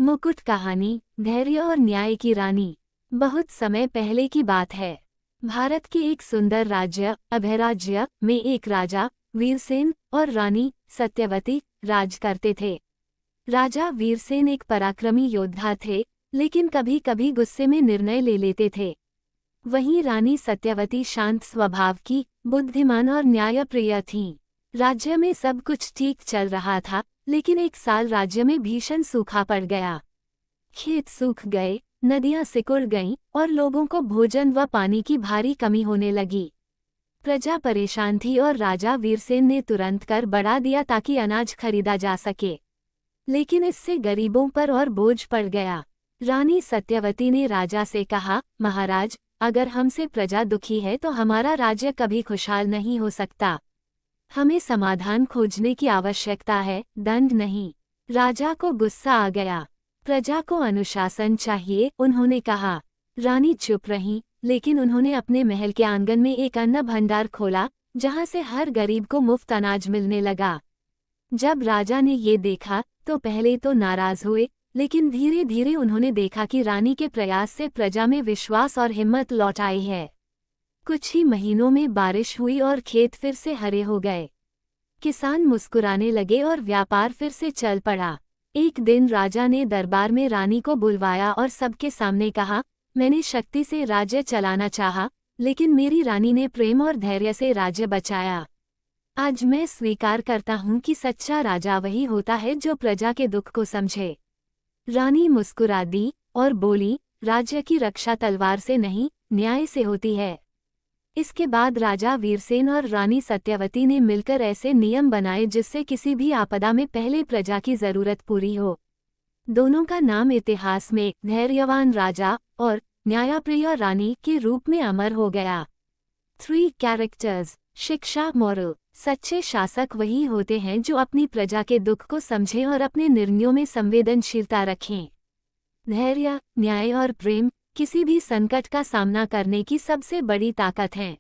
मुकुट कहानी, धैर्य और न्याय की रानी। बहुत समय पहले की बात है। भारत के एक सुंदर राज्य अभयराज्य में एक राजा वीरसेन और रानी सत्यवती राज करते थे। राजा वीरसेन एक पराक्रमी योद्धा थे, लेकिन कभी कभी गुस्से में निर्णय ले लेते थे। वहीं रानी सत्यवती शांत स्वभाव की, बुद्धिमान और न्यायप्रिय थीं। राज्य में सब कुछ ठीक चल रहा था, लेकिन एक साल राज्य में भीषण सूखा पड़ गया। खेत सूख गए, नदियां सिकुड़ गईं और लोगों को भोजन व पानी की भारी कमी होने लगी। प्रजा परेशान थी और राजा वीरसेन ने तुरंत कर बढ़ा दिया ताकि अनाज खरीदा जा सके। लेकिन इससे गरीबों पर और बोझ पड़ गया। रानी सत्यवती ने राजा से कहा, महाराज, अगर हमसे प्रजा दुखी है तो हमारा राज्य कभी खुशहाल नहीं हो सकता। हमें समाधान खोजने की आवश्यकता है, दंड नहीं। राजा को गुस्सा आ गया। प्रजा को अनुशासन चाहिए, उन्होंने कहा। रानी चुप रहीं, लेकिन उन्होंने अपने महल के आंगन में एक अन्न भंडार खोला, जहां से हर गरीब को मुफ्त अनाज मिलने लगा। जब राजा ने ये देखा तो पहले तो नाराज हुए, लेकिन धीरे धीरे उन्होंने देखा कि रानी के प्रयास से प्रजा में विश्वास और हिम्मत लौट आई है। कुछ ही महीनों में बारिश हुई और खेत फिर से हरे हो गए। किसान मुस्कुराने लगे और व्यापार फिर से चल पड़ा। एक दिन राजा ने दरबार में रानी को बुलवाया और सबके सामने कहा, मैंने शक्ति से राज्य चलाना चाहा, लेकिन मेरी रानी ने प्रेम और धैर्य से राज्य बचाया। आज मैं स्वीकार करता हूँ कि सच्चा राजा वही होता है जो प्रजा के दुख को समझे। रानी मुस्कुरा दी और बोली, राज्य की रक्षा तलवार से नहीं, न्याय से होती है। इसके बाद राजा वीरसेन और रानी सत्यवती ने मिलकर ऐसे नियम बनाए जिससे किसी भी आपदा में पहले प्रजा की जरूरत पूरी हो। दोनों का नाम इतिहास में धैर्यवान राजा और न्यायप्रिय रानी के रूप में अमर हो गया। 3 कैरेक्टर्स। शिक्षा मॉरल। सच्चे शासक वही होते हैं जो अपनी प्रजा के दुख को समझें और अपने निर्णयों में संवेदनशीलता रखें। धैर्य, न्याय और प्रेम किसी भी संकट का सामना करने की सबसे बड़ी ताकत हैं।